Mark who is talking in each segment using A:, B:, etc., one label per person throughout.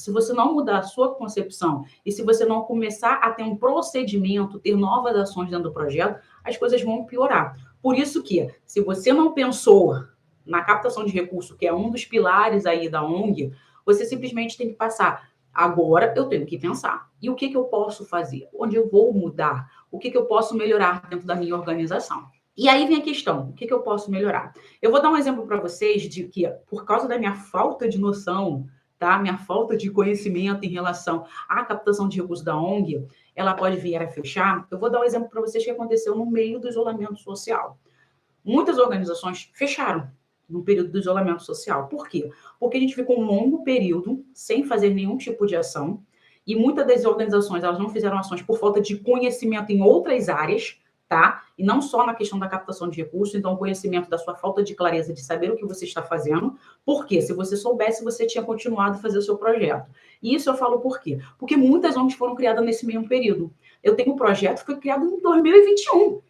A: se você não mudar a sua concepção e se você não começar a ter um procedimento, ter novas ações dentro do projeto, as coisas vão piorar. Por isso que, se você não pensou na captação de recurso, que é um dos pilares aí da ONG, você simplesmente tem que passar. Agora eu tenho que pensar. E o que eu posso fazer? Onde eu vou mudar? O que eu posso melhorar dentro da minha organização? E aí vem a questão, o que eu posso melhorar? Eu vou dar um exemplo para vocês de que, por causa da minha falta de noção, tá? Minha falta de conhecimento em relação à captação de recursos da ONG, ela pode vir a fechar. Eu vou dar um exemplo para vocês que aconteceu no meio do isolamento social. Muitas organizações fecharam no período do isolamento social. Por quê? Porque a gente ficou um longo período sem fazer nenhum tipo de ação e muitas das organizações elas não fizeram ações por falta de conhecimento em outras áreas, tá? E não só na questão da captação de recursos, então o conhecimento da sua falta de clareza de saber o que você está fazendo. Por quê? Se você soubesse, você tinha continuado a fazer o seu projeto. E isso eu falo por quê? Porque muitas ONGs foram criadas nesse mesmo período. Eu tenho um projeto que foi criado em 2021.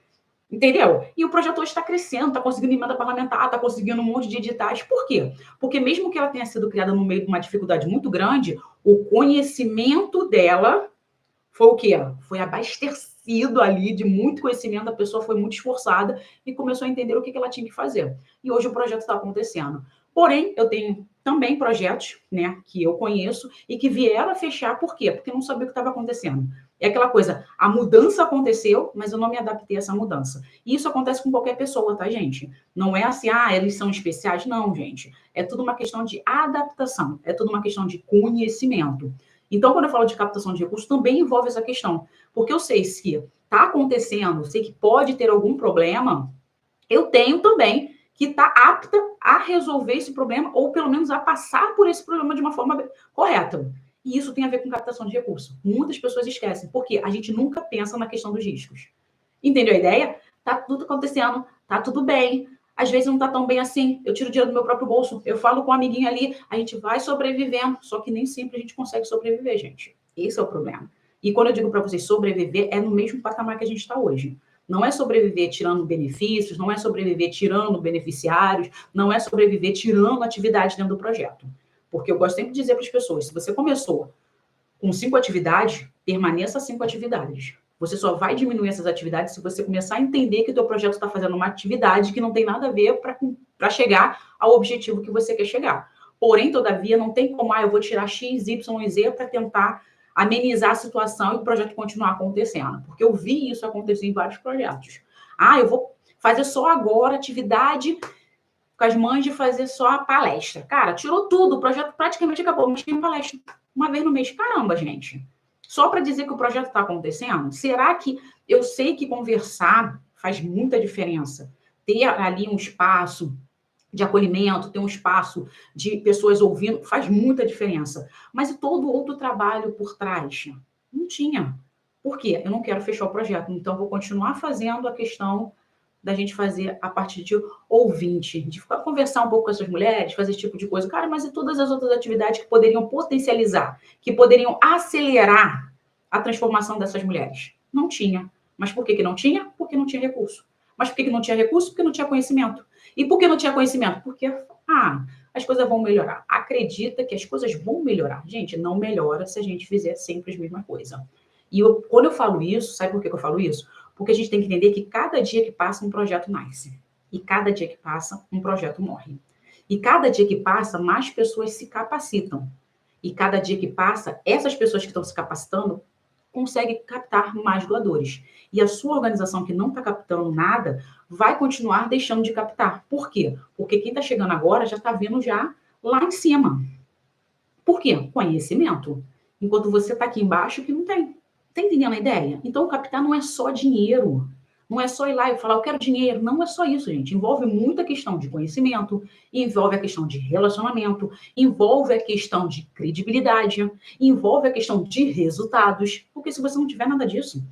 A: Entendeu? E o projeto hoje está crescendo, está conseguindo emenda parlamentar, está conseguindo um monte de editais. Por quê? Porque mesmo que ela tenha sido criada no meio de uma dificuldade muito grande, o conhecimento dela foi o quê? Foi abastecido ali de muito conhecimento, a pessoa foi muito esforçada e começou a entender o que ela tinha que fazer. E hoje o projeto está acontecendo. Porém, eu tenho também projetos, né, que eu conheço e que vieram a fechar. Por quê? Porque não sabia o que estava acontecendo. É aquela coisa, a mudança aconteceu, mas eu não me adaptei a essa mudança. E isso acontece com qualquer pessoa, tá, gente? Não é assim, eles são especiais. Não, gente. É tudo uma questão de adaptação. É tudo uma questão de conhecimento. Então, quando eu falo de captação de recursos, também envolve essa questão. Porque eu sei se está acontecendo, sei que pode ter algum problema, eu tenho também que estar apta a resolver esse problema, ou pelo menos a passar por esse problema de uma forma correta. E isso tem a ver com captação de recursos. Muitas pessoas esquecem, porque a gente nunca pensa na questão dos riscos. Entendeu a ideia? Tá tudo acontecendo, tá tudo bem. Às vezes não tá tão bem assim. Eu tiro dinheiro do meu próprio bolso, eu falo com um amiguinho ali, a gente vai sobrevivendo. Só que nem sempre a gente consegue sobreviver, gente. Esse é o problema. E quando eu digo para vocês sobreviver, é no mesmo patamar que a gente está hoje. Não é sobreviver tirando benefícios, não é sobreviver tirando beneficiários, não é sobreviver tirando atividades dentro do projeto. Porque eu gosto sempre de dizer para as pessoas, se você começou com 5 atividades, permaneça 5 atividades. Você só vai diminuir essas atividades se você começar a entender que o teu projeto está fazendo uma atividade que não tem nada a ver para chegar ao objetivo que você quer chegar. Porém, todavia, não tem como, eu vou tirar X, Y e Z para tentar amenizar a situação e o projeto continuar acontecendo. Porque eu vi isso acontecer em vários projetos. Eu vou fazer só agora atividade com as mães de fazer só a palestra. Cara, tirou tudo, o projeto praticamente acabou, mas tem palestra uma vez no mês. Caramba, gente. Só para dizer que o projeto está acontecendo? Será que eu sei que conversar faz muita diferença? Ter ali um espaço de acolhimento, ter um espaço de pessoas ouvindo, faz muita diferença. Mas e todo outro trabalho por trás? Não tinha. Por quê? Eu não quero fechar o projeto, então vou continuar fazendo a questão da gente fazer a partir de ouvinte, de ficar conversar um pouco com essas mulheres, fazer esse tipo de coisa. Cara, mas e todas as outras atividades que poderiam potencializar, que poderiam acelerar a transformação dessas mulheres? Não tinha. Mas por que não tinha? Porque não tinha recurso. Mas por que não tinha recurso? Porque não tinha conhecimento. E por que não tinha conhecimento? Porque, as coisas vão melhorar. Acredita que as coisas vão melhorar. Gente, não melhora se a gente fizer sempre a mesma coisa. E quando eu falo isso, sabe por que eu falo isso? Porque a gente tem que entender que cada dia que passa, um projeto nasce. E cada dia que passa, um projeto morre. E cada dia que passa, mais pessoas se capacitam. E cada dia que passa, essas pessoas que estão se capacitando conseguem captar mais doadores. E a sua organização que não está captando nada, vai continuar deixando de captar. Por quê? Porque quem está chegando agora já está vindo já lá em cima. Por quê? Conhecimento. Enquanto você está aqui embaixo, que não tem. Tá entendendo a ideia? Então, captar não é só dinheiro. Não é só ir lá e falar, eu quero dinheiro. Não é só isso, gente. Envolve muita questão de conhecimento, envolve a questão de relacionamento, envolve a questão de credibilidade, envolve a questão de resultados. Porque se você não tiver nada disso,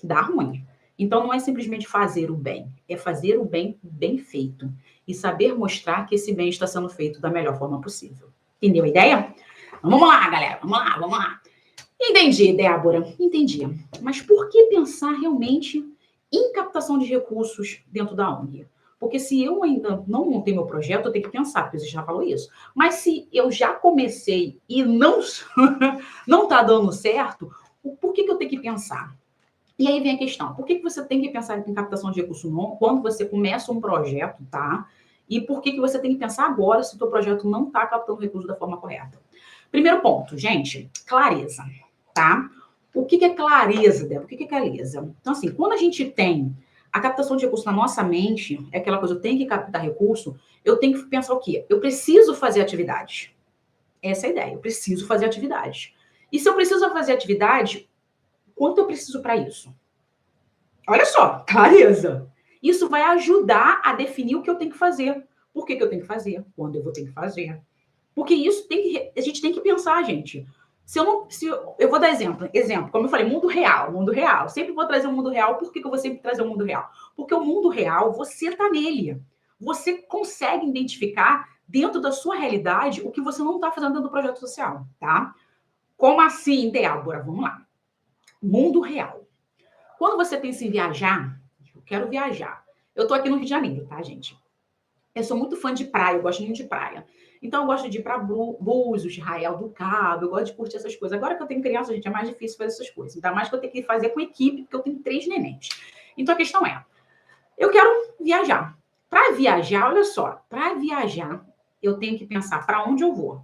A: dá ruim. Então, não é simplesmente fazer o bem. É fazer o bem bem feito. E saber mostrar que esse bem está sendo feito da melhor forma possível. Entendeu a ideia? Então, vamos lá, galera. Vamos lá. Entendi, Débora, entendi. Mas por que pensar realmente em captação de recursos dentro da ONG? Porque se eu ainda não montei meu projeto, eu tenho que pensar, porque você já falou isso. Mas se eu já comecei e não não está dando certo, por que eu tenho que pensar? E aí vem a questão, por que você tem que pensar em captação de recurso quando você começa um projeto, tá? E por que você tem que pensar agora se o seu projeto não está captando recurso da forma correta? Primeiro ponto, gente, clareza, tá? O que é clareza, Débora? O que é clareza? Então, assim, quando a gente tem a captação de recurso na nossa mente, é aquela coisa, eu tenho que captar recurso, eu tenho que pensar o quê? Eu preciso fazer atividade. Essa é a ideia, eu preciso fazer atividade. E se eu preciso fazer atividade, quanto eu preciso para isso? Olha só, clareza. Isso vai ajudar a definir o que eu tenho que fazer. Por que eu tenho que fazer? Quando eu vou ter que fazer? Porque isso a gente tem que pensar, gente. Eu vou dar exemplo, como eu falei, mundo real. Sempre vou trazer o mundo real. Por que eu vou sempre trazer o mundo real? Porque o mundo real, você tá nele. Você consegue identificar dentro da sua realidade o que você não está fazendo dentro do projeto social, tá? Como assim, Débora? Vamos lá. Mundo real. Quando você pensa em viajar, eu quero viajar. Eu tô aqui no Rio de Janeiro, tá, gente? Eu sou muito fã de praia, eu gosto muito de praia. Então, eu gosto de ir para Búzios, Arraial do Cabo, eu gosto de curtir essas coisas. Agora que eu tenho criança, gente, é mais difícil fazer essas coisas. Ainda mais que eu tenho que fazer com equipe, porque eu tenho 3 nenéns. Então, a questão é, eu quero viajar. Para viajar, olha só, para viajar, eu tenho que pensar para onde eu vou.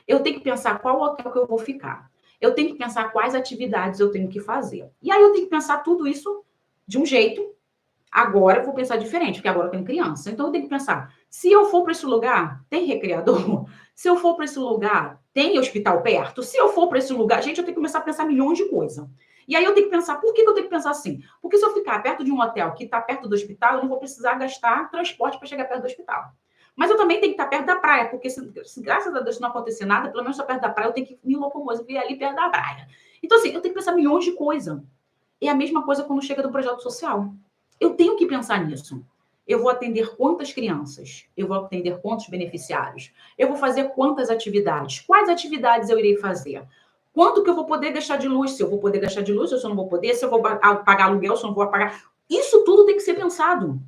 A: Eu tenho que pensar qual hotel que eu vou ficar. Eu tenho que pensar quais atividades eu tenho que fazer. E aí eu tenho que pensar tudo isso de um jeito. Agora eu vou pensar diferente, porque agora eu tenho criança. Então eu tenho que pensar, se eu for para esse lugar, tem recreador? Se eu for para esse lugar, tem hospital perto? Se eu for para esse lugar, gente, eu tenho que começar a pensar milhões de coisas. E aí eu tenho que pensar, por que eu tenho que pensar assim? Porque se eu ficar perto de um hotel que está perto do hospital, eu não vou precisar gastar transporte para chegar perto do hospital. Mas eu também tenho que estar perto da praia, porque se graças a Deus não acontecer nada, pelo menos estou perto da praia, eu tenho que me locomover ali perto da praia. Então, assim, eu tenho que pensar milhões de coisas. É a mesma coisa quando chega do projeto social. Eu tenho que pensar nisso. Eu vou atender quantas crianças? Eu vou atender quantos beneficiários? Eu vou fazer quantas atividades? Quais atividades eu irei fazer? Quanto que eu vou poder gastar de luz? Se eu vou poder gastar de luz, se eu não vou poder, se eu vou pagar aluguel, se eu não vou pagar. Isso tudo tem que ser pensado.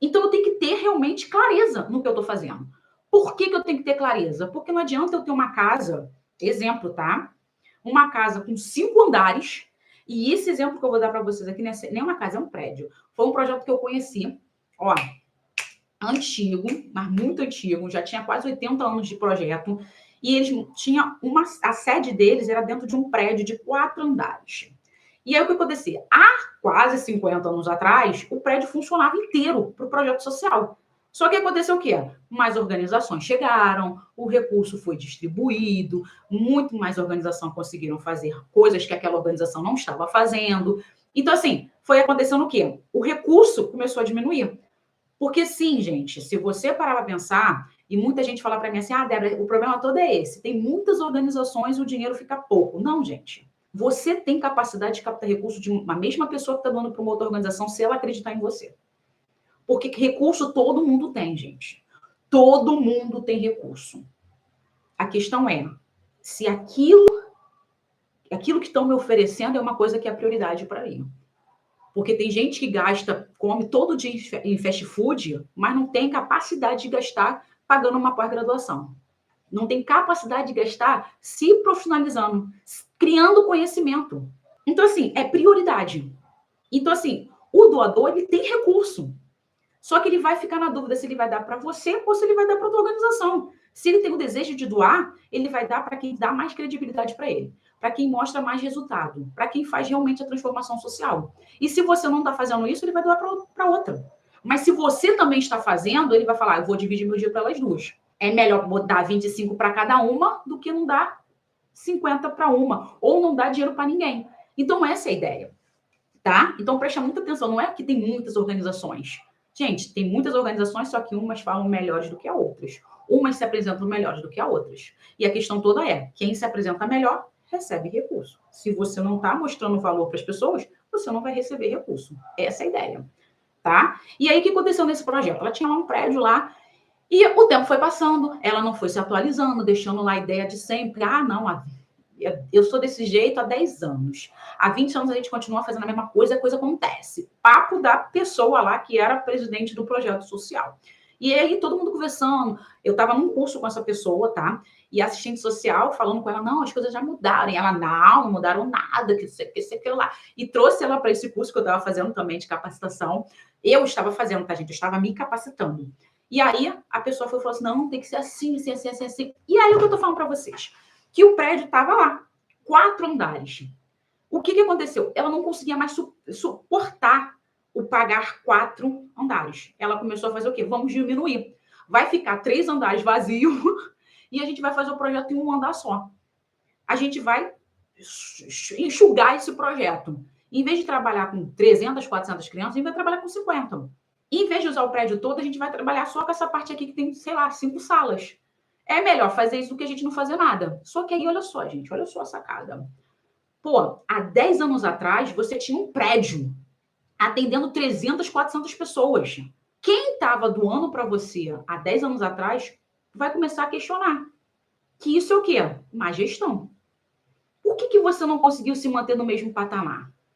A: Então, eu tenho que ter realmente clareza no que eu estou fazendo. Por que eu tenho que ter clareza? Porque não adianta eu ter uma casa, exemplo, tá? Uma casa com 5 andares, e esse exemplo que eu vou dar para vocês aqui, nem uma casa, é um prédio. Foi um projeto que eu conheci, ó, antigo, mas muito antigo, já tinha quase 80 anos de projeto, e eles tinham a sede deles era dentro de um prédio de 4 andares. E aí o que acontecia? Há quase 50 anos atrás, o prédio funcionava inteiro para o projeto social. Só que aconteceu o quê? Mais organizações chegaram, o recurso foi distribuído, muito mais organização conseguiram fazer coisas que aquela organização não estava fazendo. Então, assim, foi acontecendo o quê? O recurso começou a diminuir. Porque sim, gente, se você parar para pensar, e muita gente fala para mim assim, Débora, o problema todo é esse. Tem muitas organizações e o dinheiro fica pouco. Não, gente. Você tem capacidade de captar recurso de uma mesma pessoa que está dando para uma outra organização se ela acreditar em você. Porque recurso todo mundo tem, gente. Todo mundo tem recurso. A questão é se aquilo que estão me oferecendo é uma coisa que é prioridade para mim. Porque tem gente que come todo dia em fast food, mas não tem capacidade de gastar pagando uma pós-graduação. Não tem capacidade de gastar se profissionalizando, criando conhecimento. Então, assim, é prioridade. Então, assim, o doador, ele tem recurso. Só que ele vai ficar na dúvida se ele vai dar para você ou se ele vai dar para outra organização. Se ele tem o desejo de doar, ele vai dar para quem dá mais credibilidade para ele, para quem mostra mais resultado, para quem faz realmente a transformação social. E se você não está fazendo isso, ele vai doar para outra. Mas se você também está fazendo, ele vai falar, eu vou dividir meu dia para elas duas. É melhor dar 25 para cada uma do que não dar 50 para uma, ou não dar dinheiro para ninguém. Então, essa é a ideia, tá? Então, presta muita atenção, não é que tem muitas organizações. Gente, tem muitas organizações, só que umas falam melhores do que as outras. Umas se apresentam melhores do que as outras. E a questão toda é, quem se apresenta melhor, recebe recurso. Se você não está mostrando valor para as pessoas, você não vai receber recurso. Essa é a ideia, tá? E aí, o que aconteceu nesse projeto? Ela tinha lá um prédio lá, e o tempo foi passando, ela não foi se atualizando, deixando lá a ideia de sempre. Não, Eu sou desse jeito há 10 anos. Há 20 anos a gente continua fazendo a mesma coisa, a coisa acontece. Papo da pessoa lá que era presidente do projeto social. E aí, todo mundo conversando. Eu estava num curso com essa pessoa, tá? E a assistente social falando com ela, não, as coisas já mudaram. E ela, não mudaram nada, que isso aquilo lá. E trouxe ela para esse curso que eu estava fazendo também de capacitação. Eu estava fazendo, tá, gente? Eu estava me capacitando. E aí, a pessoa falou assim, não, tem que ser assim, assim, assim, assim, assim. E aí, o que eu tô falando para vocês? Que o prédio estava lá, 4 andares. O que aconteceu? Ela não conseguia mais suportar o pagar 4 andares. Ela começou a fazer o quê? Vamos diminuir. Vai ficar 3 andares vazios e a gente vai fazer o projeto em um andar só. A gente vai enxugar esse projeto. Em vez de trabalhar com 300, 400 crianças, a gente vai trabalhar com 50. Em vez de usar o prédio todo, a gente vai trabalhar só com essa parte aqui que tem, sei lá, 5 salas. É melhor fazer isso do que a gente não fazer nada. Só que aí, olha só, gente, olha só a sacada. Pô, há 10 anos atrás, você tinha um prédio atendendo 300, 400 pessoas. Quem estava doando para você há 10 anos atrás vai começar a questionar. Que isso é o quê? Má gestão. Por que você não conseguiu se manter no mesmo patamar?